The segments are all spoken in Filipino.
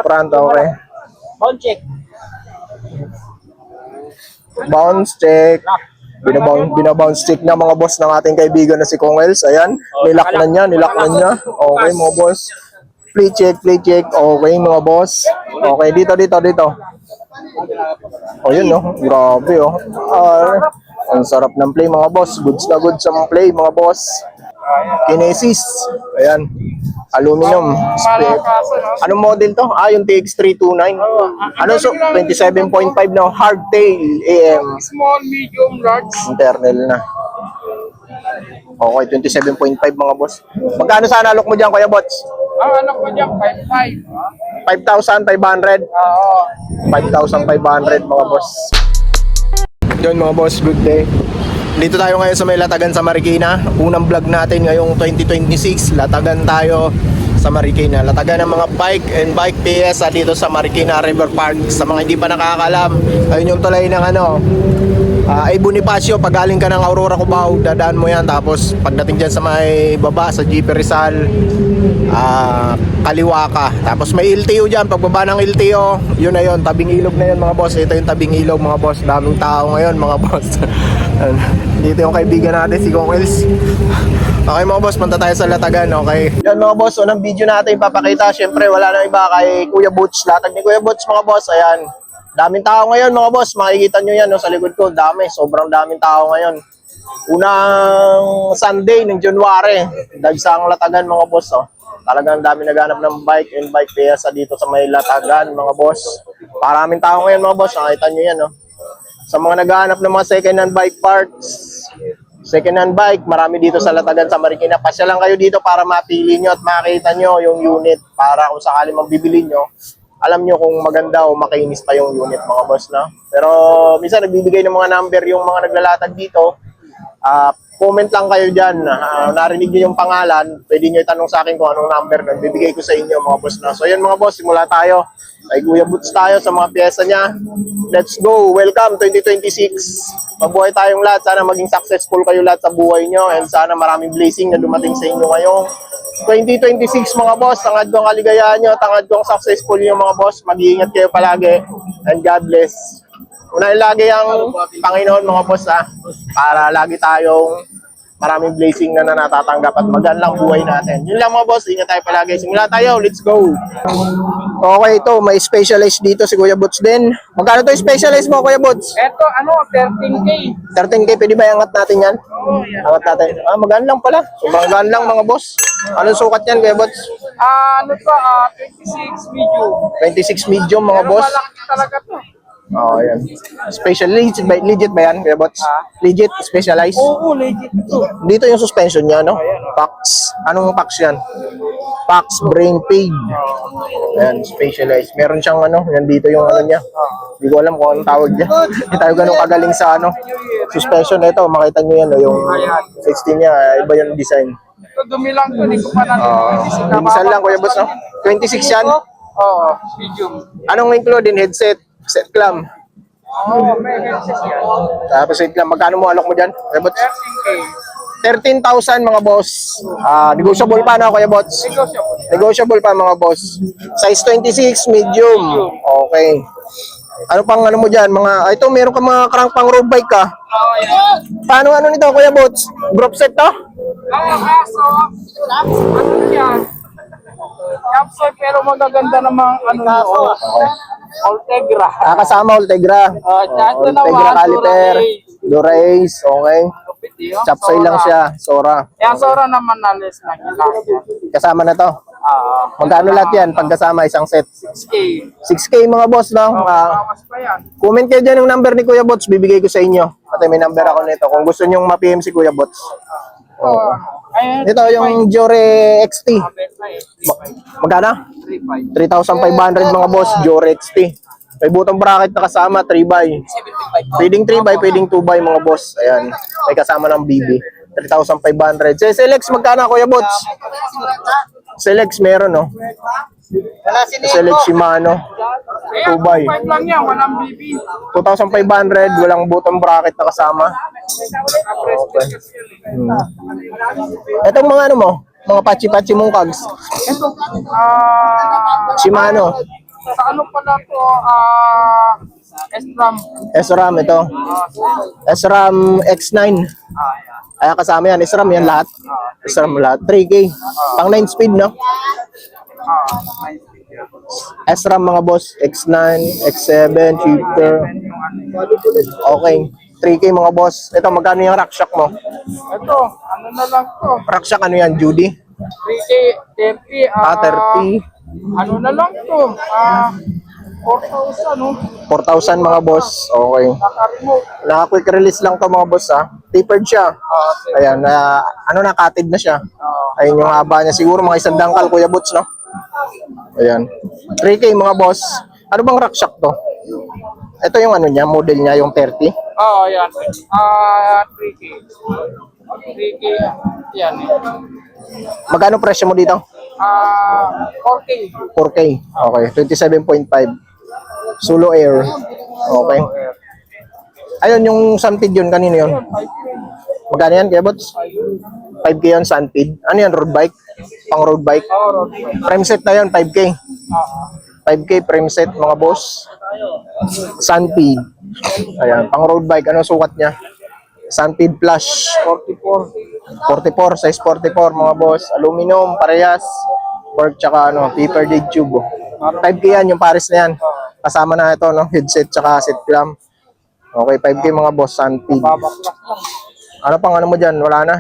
Front, okay. Bound check. Bounce check. Binabounce check na mga boss ng ating kaibigan na si Kong Els. Ayan, nilak na niya. Okay mga boss. Play check. Okay mga boss. Okay, dito. Oh, yun no. Grabe oh. Ang sarap ng play mga boss. Goods na goods ang play mga boss. Kinesis. Ayan. Aluminum. Anong model to? Yung TX329. Ano so? 27.5 na hardtail AM. Small, medium, large. Internal na. Okay, 27.5 mga boss. Magkano sana alok mo dyan, Kuya Bots? Ang anak ko dyan, 5,500. 5,500. 5,500 mga boss. Yun mga boss, good day. Dito tayo ngayon sa may Latagan sa Marikina. Unang vlog natin ngayong 2026. Latagan tayo sa Marikina. Latagan ng mga bike and bike PS dito sa Marikina River Park. Sa mga hindi pa nakakalam, ayun yung tulay ng ay Bonifacio. Pag galing ka ng Aurora Cubao, dadaan mo yan. Tapos pagdating dyan sa may baba, sa GP Rizal, kaliwa ka. Tapos may LTO dyan. Pagbaba ng LTO, yun na yun, tabing ilog na yun mga boss. Ito yung tabing ilog mga boss. Daming tao ngayon mga boss. Dito yung kaibigan natin si Kong Els. Okay mga boss, punta tayo sa Latagan. Okay, yan mga boss, unang video natin ipapakita. Syempre wala nang iba kay Kuya Butch. Latag ni Kuya Butch mga boss. Ayan, daming tao ngayon mga boss. Makikita nyo yan no, sa likod ko. Dami, sobrang daming tao ngayon. Unang Sunday ng January, dagsang Latagan mga boss. Talagang dami naghanap ng bike and bike piyesa dito sa may Latagan mga boss. Maraming tao ngayon mga boss. Nakita nyo yan no. Sa mga naghahanap ng mga second-hand bike parts, second-hand bike, marami dito sa Latagan sa Marikina. Pasya lang kayo dito para mapili nyo at makita nyo yung unit para kung sakali mabibili nyo, alam nyo kung maganda o makinis pa yung unit mga boss na. Pero minsan nagbibigay ng mga number yung mga naglalatag dito. Comment lang kayo dyan. Narinig nyo yung pangalan, pwede nyo itanong sa akin kung anong number na bibigay ko sa inyo mga boss na. So yun mga boss, simula tayo. Kay Kuya Butch tayo sa mga pyesa niya. Let's go! Welcome 2026! Mabuhay tayong lahat. Sana maging successful kayo lahat sa buhay nyo. And sana maraming blessing na dumating sa inyo ngayong 2026 mga boss. Tangad kong kaligayahan nyo. Tangad kong successful yung mga boss. Mag-iingat kayo palagi. And God bless. Unahin lagi ang Panginoon mga boss para lagi tayong maraming blessing na natatanggap at magandang buhay natin. Yun lang mga boss, ingat tayo palagi. Simula tayo, let's go! Okay, ito, may specialized dito si Kuya Butch din. Magkano to specialized mo, Kuya Butch? Ito, 13K. 13K, pwede ba iangat natin yan? Oh, yeah. Angat natin. Magaan lang pala. Sobrang gaan lang mga boss. Anong sukat yan, Kuya Butch? 26 medium. 26 medium mga Pero boss. malaki talaga to. Yan. Legit ba yan, Kuya Butch? Legit, specialized? Oo, legit ito. Dito yung suspension niya, no? Pax. Anong Pax yan? Pax Brain Pig. Ayan, specialized. Meron siyang nandito yung niya. Hindi ko alam kung anong tawag niya. Hindi tayo ganun kagaling sa suspension na ito. Makita nyo yan, yung 16 niya. Iba yung design. Ito, dumi lang to. Hindi ko pa natin. Minsan lang, Kuya Boss, no? 26 yan? Oo, medium. Anong include in headset? Set clam. Oo, may headset yan. Tapos set clam. Magkano mo alok mo dyan, Kuya Boss? 13K. 13,000 mga boss. Negotiable pa na, Kuya Boss? Negotiable pa mga boss. Size 26, medium. Okay. Ano pang mo dyan? Ito, meron ka mga crank pang road bike ka. Oo, yan. Paano nito, Kuya Boss? Group set to? Oo, kaso, ano yan? Capsule, pero magaganda namang Ultegra. Kasama Ultegra. Ultegra caliper. Durace, okay. Chapsoy lang siya, Sora. Yan, Sora naman nalis na kita. Kasama na to. Magkano lahat yan? Pagkasama isang set? 6K. 6K mga boss, no? Bawas pa yan. Comment kayo dyan yung number ni Kuya Bots, bibigay ko sa inyo. Pati may number ako nito. Kung gusto nyong ma-PM si Kuya Bots. Ito yung Jore XT. Magkano? 3,500 mga boss, Jore XT. May butong bracket na kasama, 3x. Pwedeng 3x, pwedeng 2x mga boss. Ayan, may kasama ng BB. 3,500. Sa SLX, magkano Kuya Bots? SLX meron, no? SLX Shimano. 2x. 5 lang yan, walang BB. 2,500, walang butong bracket na kasama. Okay. Itong mga mo? Mga pachi-pachi mong kags. Ito, Shimano. sa ano pala to, SRAM. SRAM ito. SRAM X9. Ay, kasama yan. SRAM yan lahat. SRAM lahat. 3K. Pang 9 speed, no? SRAM mga boss. X9, X7, shifter. Okay. 3K mga boss. Ito, magkano yung rack shock mo? Ito, ano na lang to. Rack shock ano yan, Judy? 3K, 30. 30. Ano na lang to. 4,000, no? 4,000 mga boss. Okay. Naka-remote. Naka-quick release lang to mga boss ha. Tapered siya. Ayan, ano na, cutted na siya. Ayun yung haba niya. Siguro mga isang dangkal, Kuya Boots, no? Ayan. 3K mga boss. Ano bang rack shock to? Ito yung ano niya, model niya, yung 30. Oo, yan. 3K. 3K, yan. Magkano presyo mo dito? 4K. 4K. Okay, 27.5. Solo Air. Okay. Ayun, yung Sunpid yun, kanino yun? 5K. Magkano yan, Kuya Boots? 5K yun, Sunpid. Ano yan, road bike? Pang road bike? Oo, Frame set na yun, 5K. 5K frame set, mga boss. Sunpid. Ayan, pang road bike. Ano sukat niya? Sunpid Plus. 44. 44, size 44, mga boss. Aluminum, parehas. Pork, tsaka ano, paper dead tube. 5K yan, yung pares na yan. Kasama na ito, no? Headset, tsaka seat clamp. Okay, 5K mga boss, Sunpid. Ano pang ano mo dyan? Wala na.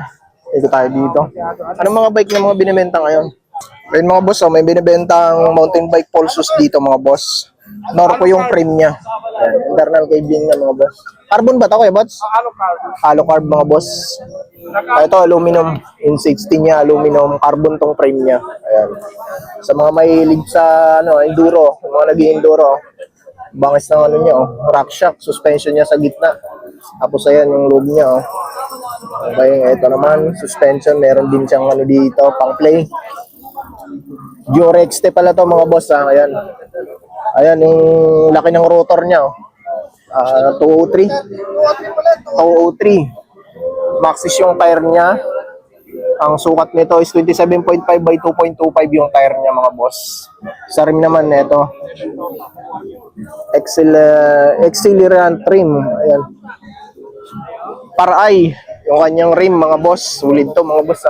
Ito tayo dito. Ano mga bike na mga binibenta ngayon? Ayun mga boss, oh, may binibentang mountain bike pulsos dito mga boss. Norco yung frame niya. Ayan, internal cabin niya mga boss. Carbon ba ito kuya boss? Halo carb mga boss. Ito aluminum. In 16 niya aluminum. Carbon tong frame niya. Ayan. Sa mga mahilig sa ano, enduro, yung mga nag-enduro, bangis ng ano niya, oh. Rack shock, suspension niya sa gitna. Tapos ayan yung loob niya, oh. Okay, ito naman, suspension, meron din siyang ano dito, pang play. Durex pala to mga boss, ha. Ayan. Ayan yung laki ng rotor niya, oh. 203. 203. Maxis yung tire niya. Ang sukat nito is 27.5 by 2.25 yung tire niya mga boss. Sa rim naman nito. Accelerant trim. Ayan. Paray. Yung kanyang rim mga boss. Sulit to mga boss.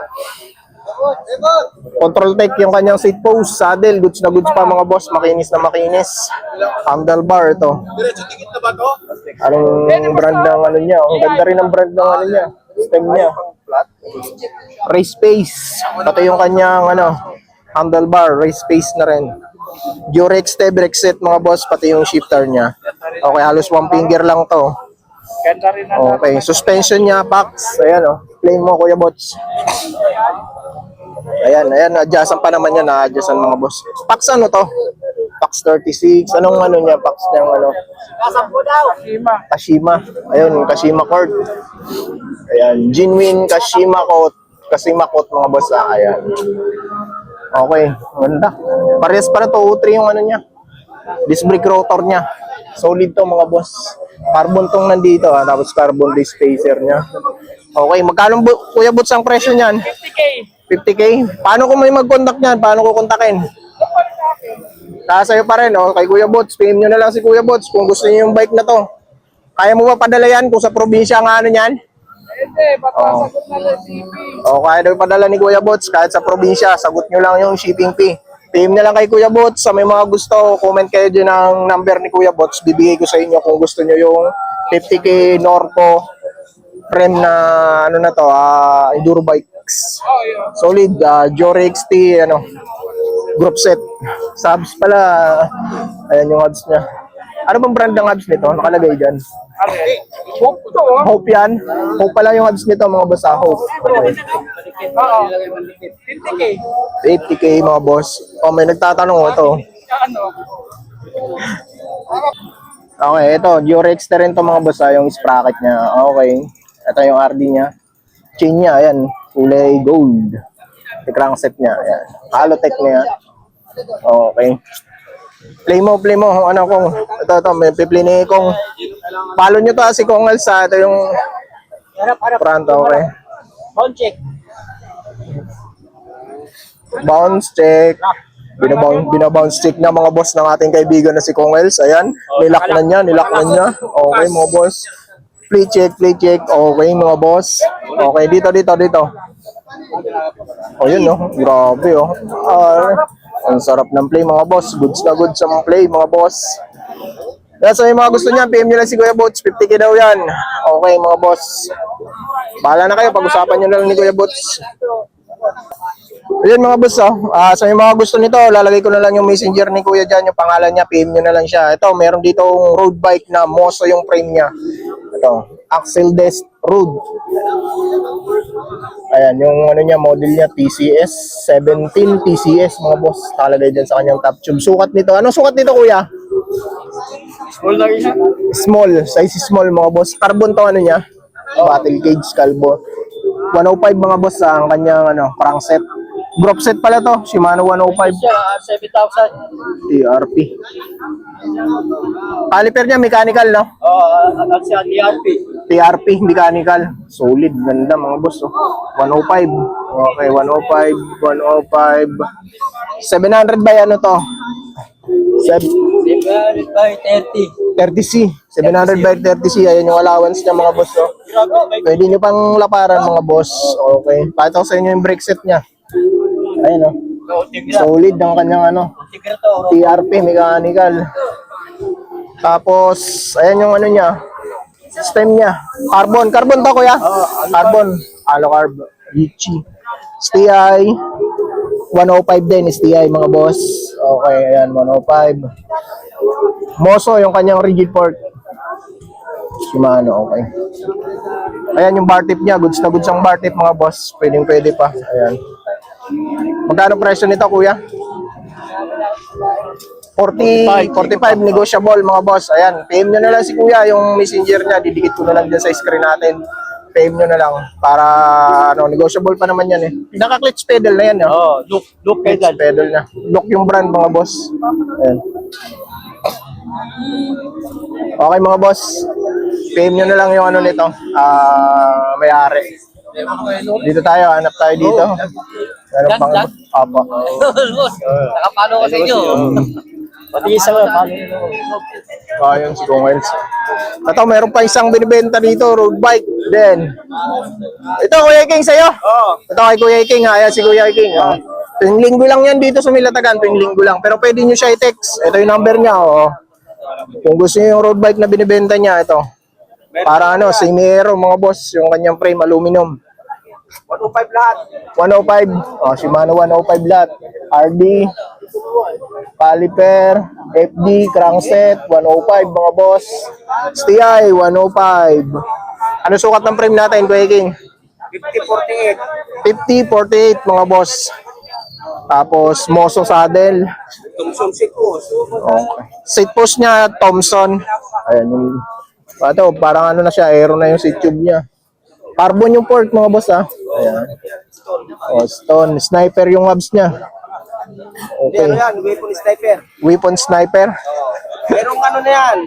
Control tech yung kanyang seat post. Saddle. Goods na goods pa mga boss. Makinis na makinis. Handlebar ito. Anong brand ng ano niya? Ang ganda rin ng brand ng ano niya. Stem niya. Race Pace. Pati yung kanyang ano, handlebar, race pace na rin. Durex brake set mga boss, pati yung shifter niya. Okay, halos one finger lang to. Ganda rin na Okay, suspension niya, Pax. Ayan oh, plain mo Kuya Bots. Ayan, adjustan pa naman yan, na-adjustan mga boss. Pax ano to? Pax 36. Anong ano niya, Pax niyang ano? Kashima. Ayun, Kashima cord. Ayan, genuine Kashima coat mga boss. Ayan. Okay, ganda. Parehas para to, 3 yung ano niya. Disc brake rotor niya. Solid to mga boss. Carbon tong nandito, tapos carbon disc spacer niya. Okay, magkano Kuya Bots ang presyo niyan? 50K. 50K? Paano kung may mag-contact niyan? Paano ko kontakin? Sa'yo pa rin, oh. Kay Kuya Bots. PM nyo na lang si Kuya Bots kung gusto niyo yung bike na to. Kaya mo ba padala yan kung sa probinsya nga ano niyan? Hindi, sagot na lang CP. O, kaya daw padala ni Kuya Bots kahit sa probinsya. Sagot nyo lang yung shipping fee. PM na lang kay Kuya Bots. Sa may mga gusto, comment kayo dyan ang number ni Kuya Bots. Bibigay ko sa inyo kung gusto nyo yung 50K Norco frame na ano na to, enduro bikes. Solid, Jore XT, ano, group set. Subs pala, ayan yung hubs niya. Ano bang brand ng hubs nito? Nakalagay dyan. Hope to, oh. Hope yan. Hope pala yung hubs nito mga boss. Hope. Oo. 50K. 50K mga boss. O may nagtatanong ito. Ano? Okay, ito. Durex na rin to mga boss. Yung sprocket niya. Okay. Ito yung RD niya. Chain niya. Ayan. Kulay gold. Yung crankset niya. Ayan. Halotech niya. Okay. Play mo. Ano kong. Ito. May piplini kong. Follow nyo to si Kong Elsa. Ito yung front. Okay. Sound check. Bounce check. Binabounce check na mga boss ng ating kaibigan na si Kong Wells. Ayan, nilak na niya. Okay mga boss. Play check. Okay mga boss. Okay, dito. Oh, yun no. Grabe oh. Ang sarap ng play mga boss. Goods na goods ang play mga boss. Kaya sa mga gusto niyan, PM nyo lang si Kuya Boots. 50k daw yan. Okay mga boss. Bahala na kayo. Pag-usapan nyo na lang ni Kuya Boots. Ayan mga boss sa mga gusto nito, lalagay ko na lang yung messenger ni Kuya dyan, yung pangalan niya, PM nyo na lang siya. Ito, meron dito road bike na Moso yung frame niya. Ito, Axle Desk Road. Ayan, yung ano niya, model niya, TCS 17 TCS mga boss. Nakalagay dyan sa kanyang top tube. Sukat nito, anong sukat nito Kuya? Small lang siya. Small, size small mga boss. Carbon to ano niya? Battle cage, carbon. 105 mga boss ang kanyang crankset. Group set pala to, Shimano 105. 7,000. TRP. Caliper niya mechanical no? At siya DRP. TRP mechanical. Solid, ganda mga boss 105. Okay, 105. 700 by ano to? 700 by 30. 30C. 700 by 30C. Ayan yung allowance niya mga boss Pwede nyo pang laparan mga boss. Okay. Pakita ko sa inyo yung brake set niya. Ayun solid ang kanyang TRP mechanical. Tapos ayan yung niya, stem niya. Carbon to kuya. Carbon, Alucarb, Richie. STI 105 din, STI mga boss. Okay, ayan 105. Moso yung kanyang rigid fork. Shimano, okay. Ayan yung bar tip niya, goods na goods ang bar tip mga boss. Pwede pa. Ayan. Magkano presyo nito kuya? 45 negotiable mga boss. Ayan, PM nyo na lang si kuya yung messenger niya. Didikit ko na lang dyan sa screen natin. PM nyo na lang para negotiable pa naman yan Naka-clutch pedal na yan Look clutch pedal na. Look yung brand mga boss. Ayan. Okay mga boss. PM nyo na lang yung nito. May-ari. Dito tayo, hanap tayo dito. Meron pang apa. Nakapalo ko sa inyo. Pati isa pa. Ayun si Kong Wells. Ito, meron pa isang binibenta dito, road bike din. Ito, Kuya King sa'yo. Ito kay Kuya King, ayan si Kuya King. Tuwing linggo lang yan dito sa Milatagan, tuwing linggo lang. Pero pwede nyo siya i-text. Ito yung number niya, Kung gusto niyo yung road bike na binibenta niya, ito. Para Simero, mga boss, yung kanyang frame, aluminum. 105 lahat. 105. Shimano 105 lahat. RD, caliper, FD, crankset, 105 mga boss. STI, 105. Ano sukat ng frame natin, Kuya King? 50-48. 50-48 mga boss. Tapos Moso saddle. Thompson seat post. Okay. Seat post niya Thompson. Ayan yung parang na siya, aero na yung seat tube niya. Carbon yung port mga boss Ayan. Stone, sniper yung hubs niya. Okay. Yan, weapon sniper. Weapon sniper. Mayroong na yan.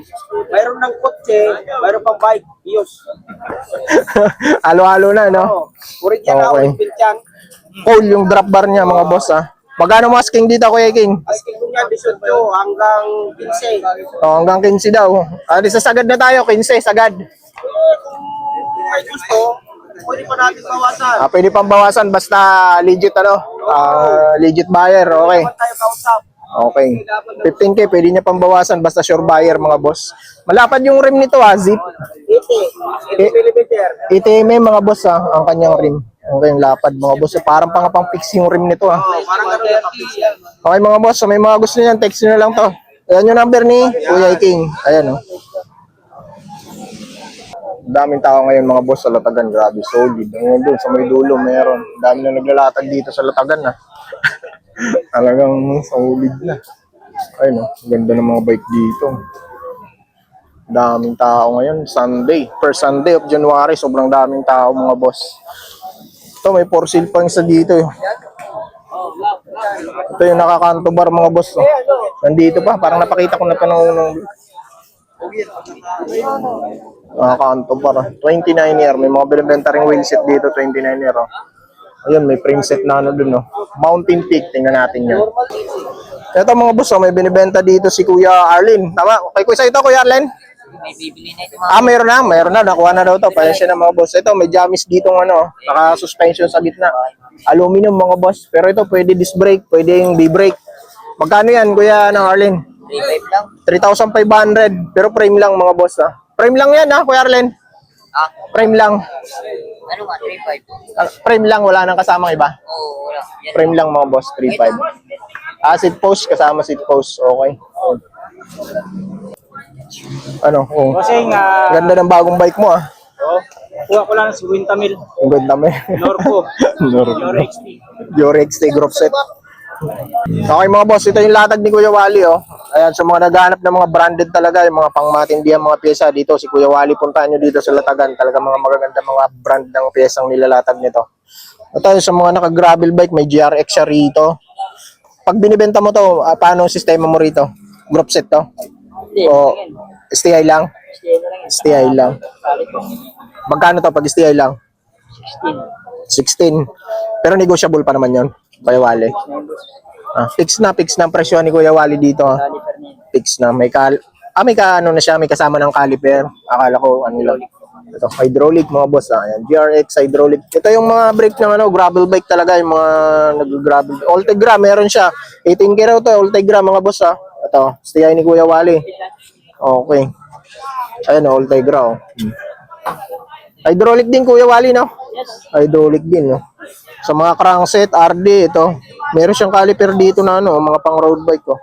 Mayroon ng kotse, mayroon pang bike. Iyos. Halo-halo na, no? Urit yan Okay. urit yan. Cool yung drop bar niya, mga boss, Magkano masking dito, Kuya King? Asking ko niya, 18 hanggang 15. Hanggang 15 daw. Sa sagad na tayo, 15, sagad. May gusto, pwede pa natin bawasan. Pwede pang bawasan, basta legit, legit buyer, okay. Naman tayo kausap. Okay. 15k, pwede niya pang bawasan, basta sure buyer, mga boss. Malapad yung rim nito, zip. 80 millimeter. 80 mm, mga boss, ang kanyang rim. Okay, yung lapad, mga boss. Parang pang-fix yung rim nito, Parang gano'n yung kapis yan. Okay, mga boss, may mga gusto niyan, text nyo na lang to. Ayan yung number ni Kuya King. Ayan, Daming tao ngayon, mga boss, sa Latagan. Grabe, solid. Ngayon doon, sa may dulo, meron. Dami na naglalatag dito sa Latagan, Talagang solid na. Ayun, ganda ng mga bike dito. Daming tao ngayon, Sunday. First Sunday of January, sobrang daming tao, mga boss. Ito, may for sale pa isa dito. Ito yung nakakanto bar, mga boss. Nandito pa, parang napakita ko na pa nung nakakanto bar. 29 year, may mga binibenta ring wheelset dito, 29 year. Ayun, may frame set na ano dun, no? Mountain Peak, tingnan natin yan. Ito mga boss, may binibenta dito si Kuya Arlin. Tama? Kay Kuya ito, Kuya Arlin? May bibili na ito Mayroon na, nakuha na daw to. Pasensya na mga boss. Ito, may jamis dito ano, naka-suspension sa gitna. Aluminum mga boss. Pero ito, pwede disc brake, pwedeng B-brake. Magkano yan, Kuya Arlin? 3.5 lang. 3,500. Pero frame lang mga boss, ha? Frame lang yan, ha, Kuya Arlin? Ah, Frame lang. ano nga, 3.5? Frame lang, wala nang kasamang iba. Oo, wala. Yan. Frame lang mga boss, 3.5. Seat post, kasama seat post. Okay. Ano? Oh. Kasi Ganda ng bagong bike mo, ah. kuha ko lang si Wintamil. Ang ganda mo. Norco. Norco. XT. Your XT group set. Okay mga boss, ito yung latag ni Kuya Wally, oh. Ayan, sa mga naghahanap ng mga branded talaga, yung mga pangmatindihan mga pyesa dito, si Kuya Wally, puntahan nyo dito sa Latagan. Talaga mga magaganda mga brand ng pyesang nilalatag nito. Ito sa mga naka-gravel bike, may GRX siya rito. Pag binibenta mo to, paano ang sistema mo rito? Group set to? O STI lang? STI lang. Magkano to pag STI lang? 16. Pero negotiable pa naman yon, Kuya Wally. Fix na ang presyo ni Kuya Wally dito. Fix na. May ano na siya, may kasama ng caliper. Akala ko ano lang. Ito, hydraulic mga boss. Ayan, GRX hydraulic. Ito yung mga brake ng ano, gravel bike talaga, yung mga nag-gravel. Ultegra, meron siya. 18K raw to, Ultegra mga boss, ha. Ito, STI ni Kuya Wally. Okay. Ayan, Ultegra, oh. Hydraulic din Kuya Wally, no? Hydraulic din, no? Sa mga crankset, RD, ito. Meron siyang caliper dito na ano, mga pang road bike, oh.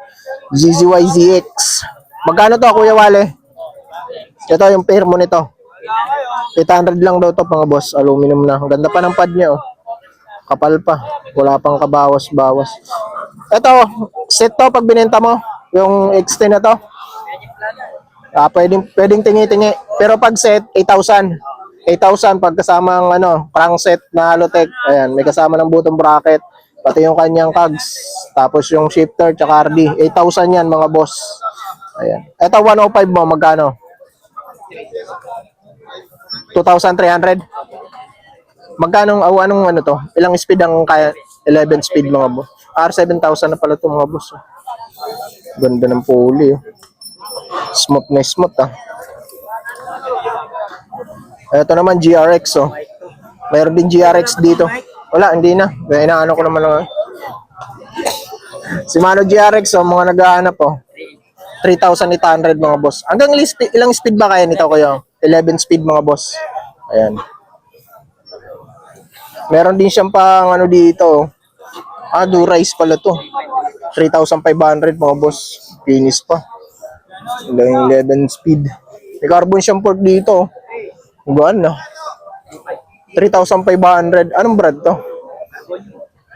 ZZY ZX. Magkano to, Kuya Wally? Ito yung pair mo nito. 800 lang daw to mga boss. Aluminum na. Ang ganda pa ng pad niya, oh. Kapal pa. Wala pang kabawas-bawas. Ito, set to pag binenta mo. Yung XT na to. Pwedeng tingi-tingi. Pero pag set, 8,000. 8,000 pag kasama ang ano, crankset na Halotech. Ayan, may kasama ng button bracket. Pati yung kanyang cogs. Tapos yung shifter tsaka RD. 8,000 yan mga boss. Ayan. Ito 105 mo, magkano? 2,300. Magkano anong ano to? Ilang speed ang kaya? 11 speed mga boss. R7,000 na pala to mga boss. Ganda ng pulley, oh. Smooth na smooth, ah. Ito naman GRX, oh. Mayroon din GRX dito. Wala, hindi na. Kaya inaano ko naman lang, ah. Si Mano GRX, oh, mga naghahanap, oh. 3,800 mga boss. Hanggang ilang speed ba kaya nito kuya? 11 speed mga boss. Ayan. Meron din siyang pang ano dito. Durice pala to. 3,500 mga boss. Finish pa. 11 speed. May carbon siyang port dito. Gaan na. 3,500. Anong brand to?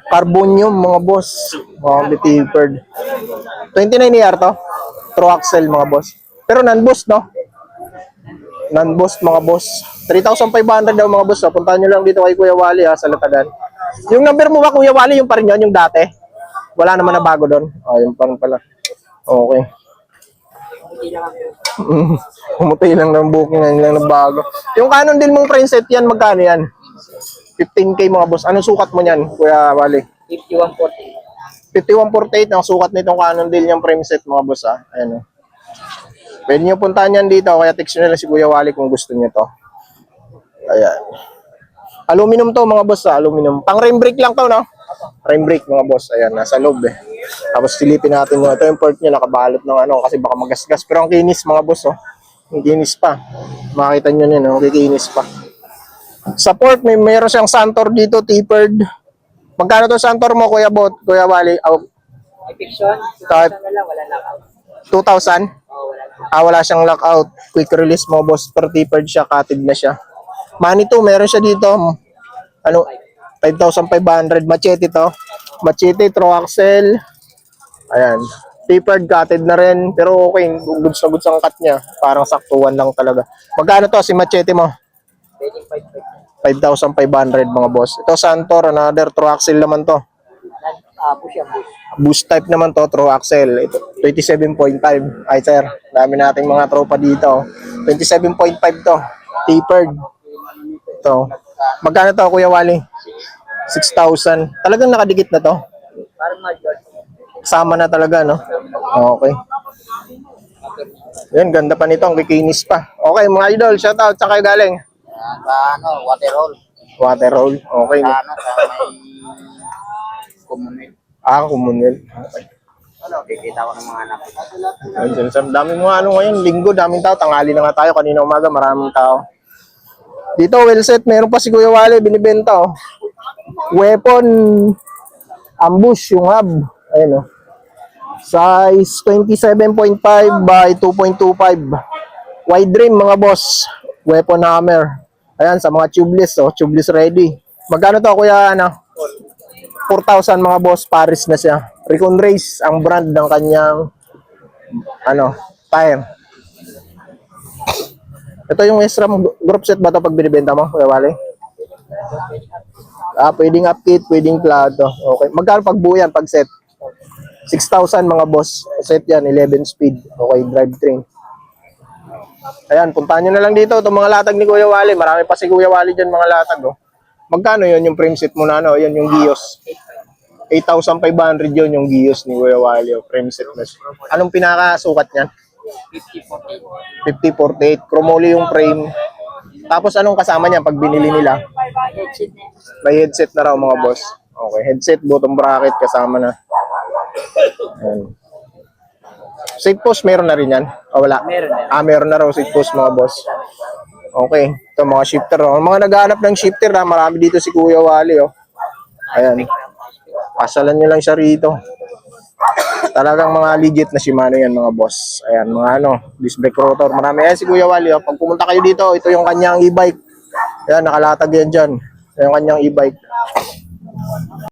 Carbonium mga boss. Mga tapered. 29 ER to. True axle mga boss. Pero non-boost, no? Non-boost mga boss. 3,500 daw mga boss. Puntahan nyo lang dito kay Kuya Wally, ha, sa Latagan. Yung number mo ba Kuya Wally, yung pa rin yun, yung dati? Wala naman na bago doon. Yung pa rin pala. Okay. Umuti lang ng booking, ngayon lang ng bago. Yung Canon din mong preset yan, magkano yan? 15K mga boss. Anong sukat mo yan, Kuya Wally? 51.40. 5148 ang sukat nitong Canon deal niyang frame set mga boss, ha. Ayan, oh. Pwede niyo puntahan yan dito, kaya text nyo na lang si Kuya Wally kung gusto niyo to. Ayan. Aluminum to mga boss, ha. Aluminum. Pang rim brake lang to, no? Rim brake mga boss. Ayan, nasa loob, eh. Tapos silipin natin mo. Ito yung port niya, nakabalot ng ano, kasi baka magasgas. Pero ang kinis mga boss, oh. Ang kinis pa. Makita nyo yun, oh. Kikinis pa. Sa port, mayroon siyang Santor dito, tapered. Magkano to Santor mo, Kuya Wally? Fiction? Kahit- na lang, wala knockout. 2,000? Oo, wala knockout. Wala siyang lockout. Quick release mo, boss. Per tapered siya, cutted na siya. Manito, meron siya dito. Ano? 5,500. Machete to. Machete, true axle. Ayan. Tapered, cutted na rin. Pero okay, goods na goods ang cut niya. Parang saktuan lang talaga. Magkano to si Machete mo? Pwede 5.5. 5,500 mga boss. Ito Santor, another true axle naman to. Push yan, push. Boost type naman to, true axle. Ito, 27.5. Ay sir, dami nating mga tropa dito. 27.5 to. Tapered. Ito. Magkano to, Kuya Wally? 6,000. Talagang nakadikit na to. Parang mag-yard. Kasama na talaga, no? Okay. Yan, ganda pa nito. Ang kikinis pa. Okay, mga idol, shoutout. Saan kayo galing? Water roll. Water roll. Okay. Sa may community. Kumunil. Okay. Kikita ko ng mga anak. Ayun, sir. Daming mga ano ngayon. Linggo, daming tao. Tanghali na nga tayo. Kanina umaga, maraming tao. Dito, well set. Meron pa si Kuya Wale. Binibenta, oh. Weapon ambush yung hub. Ayun, oh. Size 27.5 by 2.25. Wide rim, mga boss. Weapon hammer. Ayan, sa mga tubeless, oh. Tubeless ready. Magkano to, Kuya, ano? 4,000, mga boss. Paris na siya. Recon Race ang brand ng kanyang tire. Ito yung extra group set ba ito pag binibenta mo, Kuya Wale? Pwedeng up kit, pwedeng plato. Okay. Magkano pag buo yan, pag set? 6,000, mga boss. Set yan, 11 speed. Okay, drivetrain. Ayan, puntahan nyo na lang dito. Itong mga latag ni Kuya Wale. Marami pa si Kuya Wale dyan, mga latag. Oh. Magkano yun yung frame set mo na, ano? Yan yung Gios. 8,500 yun yung Gios ni Kuya Wale. Oh, frame set na siya. Anong pinakasukat niyan? 50-48. Chromoly yung frame. Tapos anong kasama niyan pag binili nila? May headset na raw, mga boss. Okay, headset, bottom bracket kasama na. Ayan. Safe post meron na rin yan? O wala? Meron na raw safe post, mga boss. Okay, ito mga shifter. Oh. Mga naghahanap ng shifter, marami dito si Kuya Wale. Oh. Ayan. Pasalan nyo lang siya rito. Talagang mga legit na Shimano yan, mga boss. Ayan, mga disc brake rotor. Marami. Ayan si Kuya Wale. Oh. Pag pumunta kayo dito, ito yung kanyang e-bike. Ayan, nakalatag yan dyan. Ito yung kanyang e-bike.